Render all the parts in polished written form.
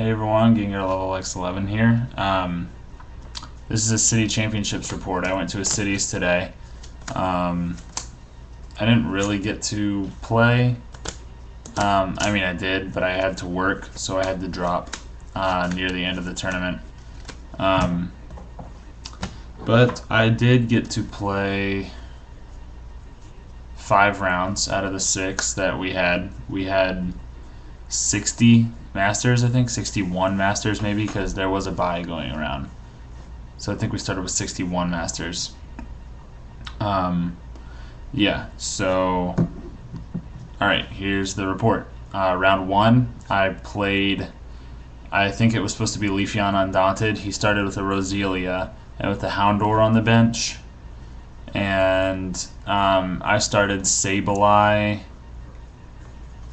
Hey everyone, Ginger Level X11 here. This is a City Championships report. I went to a Cities today. Um, I didn't really get to play. I did, but I had to work, so I had to drop near the end of the tournament. Um, but I did get to play 5 rounds out of the 6 that we had. We had 60 Masters, I think, 61 Masters maybe, because there was a bye going around. So I think we started with 61 Masters. Yeah, so, alright, here's the report. Round 1, I played, I think it was supposed to be Leafeon Undaunted. He started with a Roselia and with the Houndour on the bench. And I started Sableye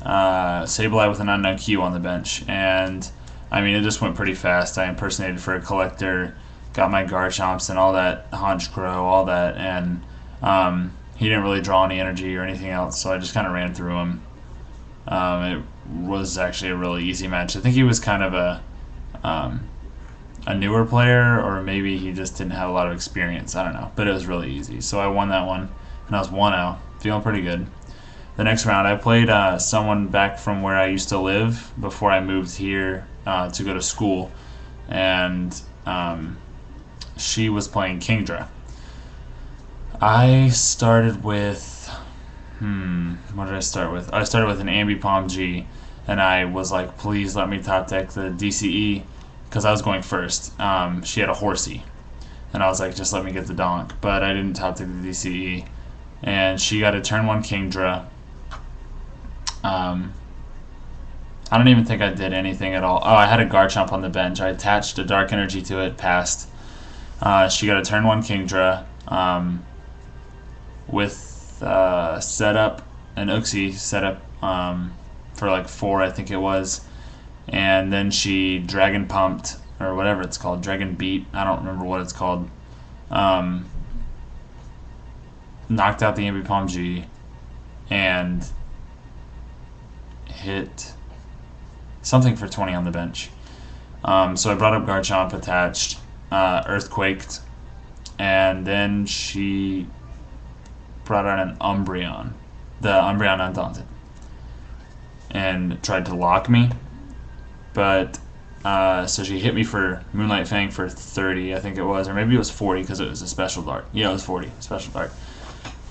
with an unknown Q on the bench, and it just went pretty fast. I impersonated for a collector, got my Garchomps and all that, Honchkrow, all that, and he didn't really draw any energy or anything else, so I just kind of ran through him. It was actually a really easy match. I think he was kind of a newer player, or maybe he just didn't have a lot of experience. I don't know, but it was really easy. So I won that one, and I was 1-0, feeling pretty good. The next round, I played someone back from where I used to live before I moved here to go to school, and she was playing Kingdra. I started with, what did I start with? I started with an Ambipom G, and I was like, please let me top deck the DCE, because I was going first. She had a Horsey, and I was like, just let me get the donk, but I didn't top deck the DCE, and she got a turn 1 Kingdra. I don't even think I did anything at all. Oh, I had a Garchomp on the bench. I attached a Dark Energy to it, passed. She got a turn 1 Kingdra with setup, an Uxie setup for like 4, I think it was. And then she Dragon Pumped, or whatever it's called, Dragon Beat, I don't remember what it's called. Knocked out the Ambipom G and hit something for 20 on the bench. So I brought up Garchomp, attached, Earthquaked, and then she brought out an Umbreon, the Umbreon Undaunted, and tried to lock me. But so she hit me for Moonlight Fang for 30, I think it was, or maybe it was 40 because it was a special dart. Yeah, it was 40, special dart.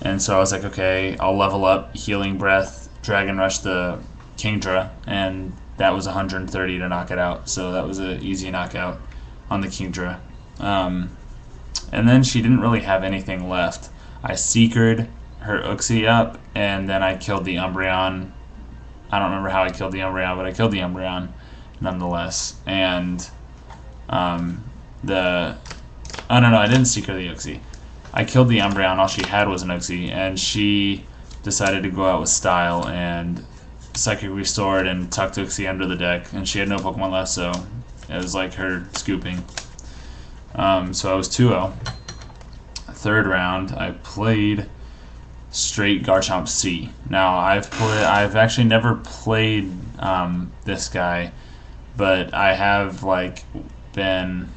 And so I was like, okay, I'll level up, Healing Breath, Dragon Rush the Kingdra, and that was 130 to knock it out. So that was an easy knockout on the Kingdra. And then she didn't really have anything left. I Seekered her Uxie up, and then I killed the Umbreon. I don't remember how I killed the Umbreon, but I killed the Umbreon nonetheless. And oh no, I didn't Seeker the Uxie. I killed the Umbreon. All she had was an Uxie, and she decided to go out with style and Psychic Restored and tucked Uxie under the deck, and she had no Pokemon left, so it was like her scooping. So I was 2-0. Third round, I played straight Garchomp C. Now I've actually never played this guy, but I have been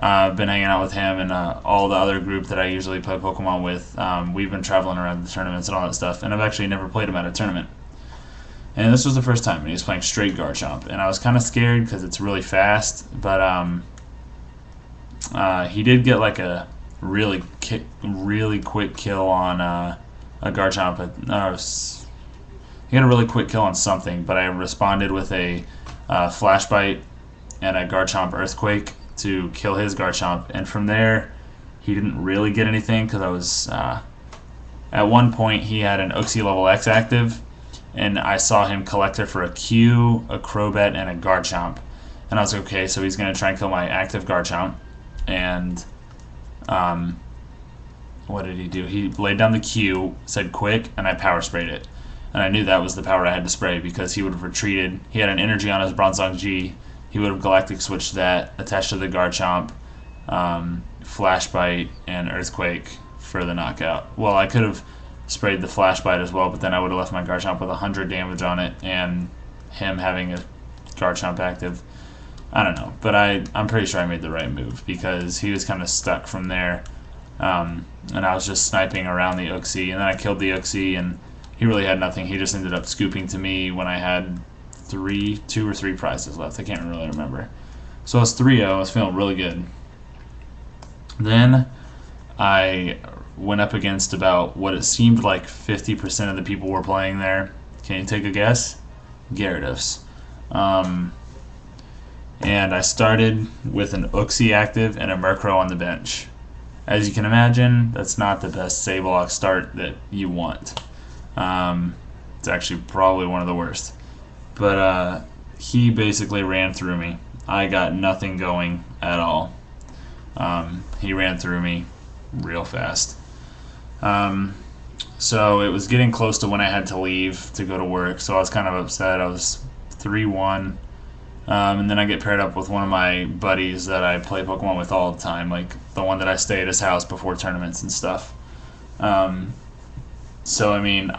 hanging out with him and all the other group that I usually play Pokemon with. We've been traveling around the tournaments and all that stuff, and I've actually never played him at a tournament. And this was the first time, and he was playing straight Garchomp, and I was kind of scared because it's really fast, but he did get like a really quick kill on a Garchomp. He got a really quick kill on something, but I responded with a Flash Bite and a Garchomp Earthquake to kill his Garchomp, and from there he didn't really get anything because I was at one point he had an Uxie level X active, and I saw him Collector for a Q, a Crobat, and a Garchomp, and I was like, okay, so he's gonna try and kill my active Garchomp. And what did he do? He laid down the Q, said quick, and I power sprayed it. And I knew that was the power I had to spray because he would have retreated. He had an energy on his Bronzong G. He would have Galactic Switched that, attached to the Garchomp, Flash Bite, and Earthquake for the knockout. Well, I could have sprayed the Flash Bite as well, but then I would have left my Garchomp with 100 damage on it and him having a Garchomp active. I don't know, but I'm pretty sure I made the right move because he was kind of stuck from there, and I was just sniping around the Uxie, and then I killed the Uxie, and he really had nothing. He just ended up scooping to me when I had two or three prizes left. I can't really remember. So I was 3-0. I was feeling really good. Then I went up against about what it seemed like 50% of the people were playing there. Can you take a guess? Gyarados. And I started with an Uxie active and a Murkrow on the bench. As you can imagine, that's not the best Sableye start that you want. It's actually probably one of the worst. But he basically ran through me. I got nothing going at all. He ran through me real fast. So it was getting close to when I had to leave to go to work, so I was kind of upset. I was 3-1. And then I get paired up with one of my buddies that I play Pokemon with all the time, like the one that I stay at his house before tournaments and stuff. So I mean,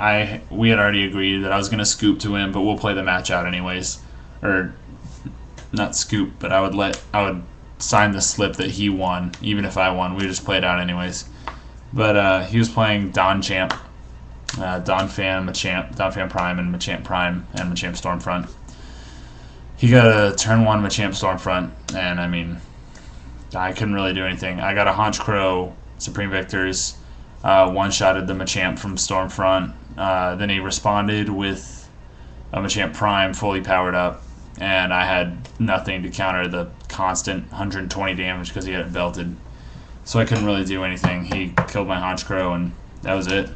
we had already agreed that I was gonna scoop to him, but we'll play the match out anyways, or not scoop, but I would sign the slip that he won, even if I won. We just play it out anyways. But he was playing Donphan, Machamp, Donphan Prime, and Machamp Prime, and Machamp Stormfront. He got a turn 1 Machamp Stormfront, and I mean, I couldn't really do anything. I got a Honchkrow Supreme Victors, one-shotted the Machamp from Stormfront. Then he responded with a Machamp Prime fully powered up, and I had nothing to counter the constant 120 damage because he had it belted. So I couldn't really do anything. He killed my Honchkrow, and that was it.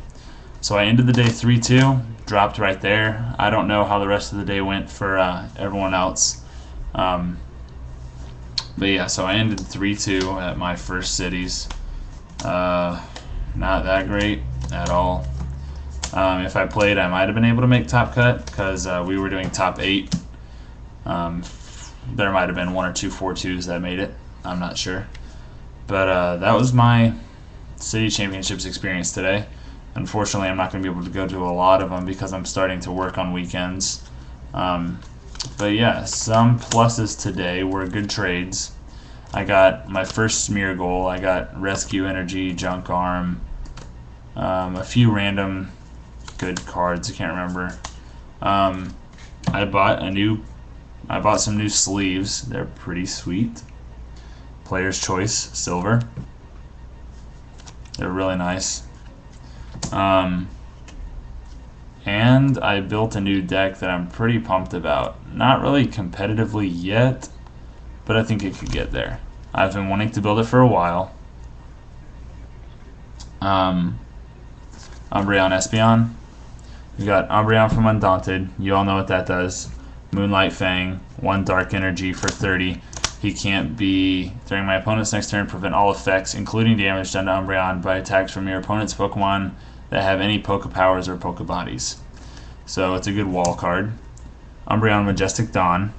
So I ended the day 3-2, dropped right there. I don't know how the rest of the day went for everyone else. But yeah, so I ended 3-2 at my first cities. Not that great at all. If I played, I might have been able to make top cut because we were doing top 8. There might have been 1 or 2 4-2s that made it. I'm not sure. But that was my City Championships experience today. Unfortunately, I'm not going to be able to go to a lot of them because I'm starting to work on weekends. But yeah, some pluses today were good trades. I got my first smear goal. I got Rescue Energy, Junk Arm, a few random good cards. I can't remember. I bought some new sleeves. They're pretty sweet. Player's Choice Silver. They're really nice. And I built a new deck that I'm pretty pumped about. Not really competitively yet, but I think it could get there. I've been wanting to build it for a while. Umbreon Espeon. We got Umbreon from Undaunted. You all know what that does. Moonlight Fang, 1 Dark Energy for 30. He can't be, during my opponent's next turn, prevent all effects, including damage done to Umbreon, by attacks from your opponent's Pokemon that have any Poke Powers or Poke Bodies. So it's a good wall card. Umbreon Majestic Dawn.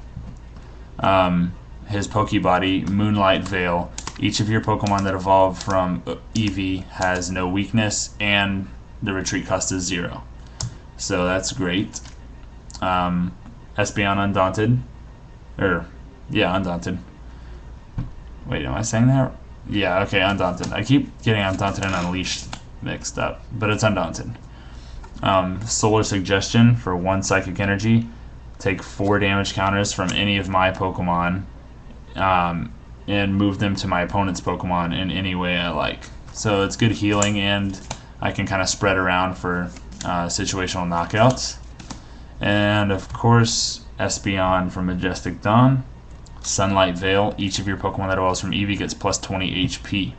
His Pokebody, Moonlight Veil. Each of your Pokemon that evolve from Eevee has no weakness, and the retreat cost is 0. So that's great. Espeon Undaunted. Undaunted. Wait, am I saying that? Yeah, okay, Undaunted. I keep getting Undaunted and Unleashed mixed up, but it's Undaunted. Solar Suggestion for 1 Psychic Energy. Take 4 damage counters from any of my Pokemon and move them to my opponent's Pokemon in any way I like. So it's good healing, and I can kind of spread around for situational knockouts. And of course, Espeon from Majestic Dawn. Sunlight Veil. Each of your Pokemon that evolves from Eevee gets plus 20 HP.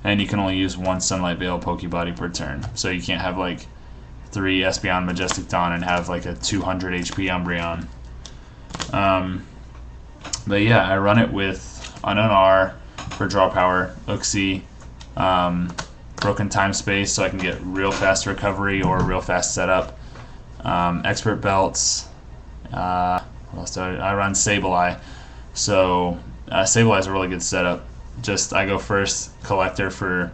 And you can only use 1 Sunlight Veil Pokebody per turn. So you can't have like 3 Espeon Majestic Dawn and have like a 200 HP Umbreon. But yeah, I run it with Unknown R for draw power, Uxie, Broken Time Space so I can get real fast recovery or real fast setup, Expert Belts, what else do I run Sableye. So Sableye is a really good setup. Just I go first, Collector for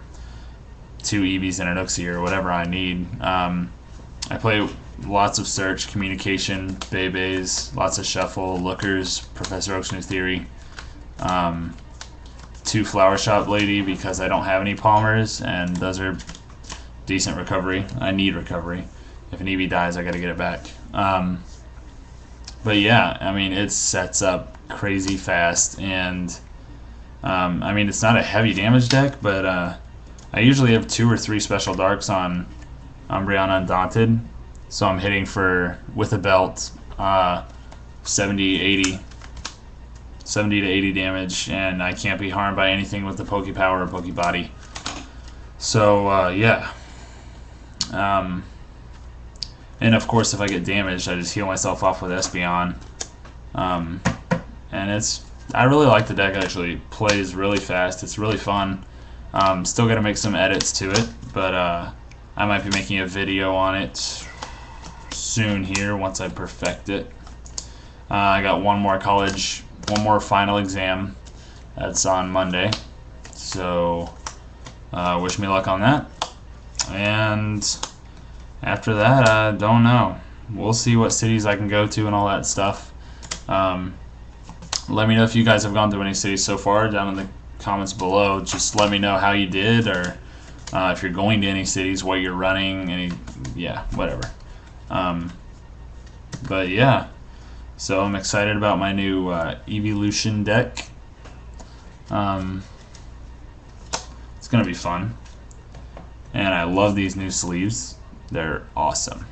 2 Eevees and an Uxie or whatever I need. I play lots of search, communication, Bebe-Bes, lots of shuffle, lookers, Professor Oak's New Theory, 2 Flower Shop Lady because I don't have any Palmers, and those are decent recovery. I need recovery. If an EV dies, I got to get it back. But yeah, I mean, it sets up crazy fast, and I mean, it's not a heavy damage deck, but I usually have 2 or 3 special darks on Umbreon Undaunted, so I'm hitting for, with a belt, 70 to 80 damage, and I can't be harmed by anything with the Pokepower or Pokebody. So yeah. And of course, if I get damaged, I just heal myself off with Espeon. And I really like the deck. Actually, plays really fast. It's really fun. Still got to make some edits to it, but I might be making a video on it soon here once I perfect it. I got one more final exam. That's on Monday. So wish me luck on that. And after that, I don't know. We'll see what cities I can go to and all that stuff. Let me know if you guys have gone to any cities so far down in the comments below. Just let me know how you did, or if you're going to any cities, what you're running, whatever. But yeah, so I'm excited about my new Evolution deck. It's gonna be fun, and I love these new sleeves. They're awesome.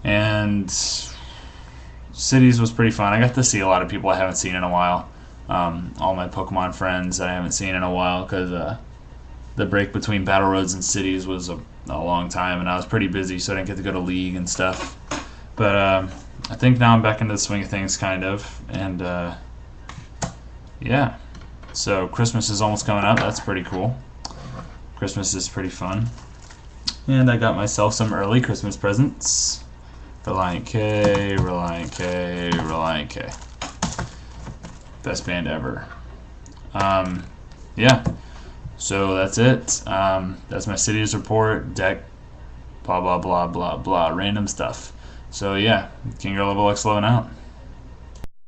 And cities was pretty fun. I got to see a lot of people I haven't seen in a while. All my Pokemon friends that I haven't seen in a while, because the break between Battle Roads and cities was a long time, and I was pretty busy, so I didn't get to go to League and stuff. But I think now I'm back into the swing of things, kind of. And yeah. So Christmas is almost coming up. That's pretty cool. Christmas is pretty fun. And I got myself some early Christmas presents. Reliant K, Reliant K, Reliant K. Best band ever. Yeah. So that's it. That's my cities report, deck, blah, blah, blah, blah, blah, random stuff. So yeah, King Girl Level X 11 out.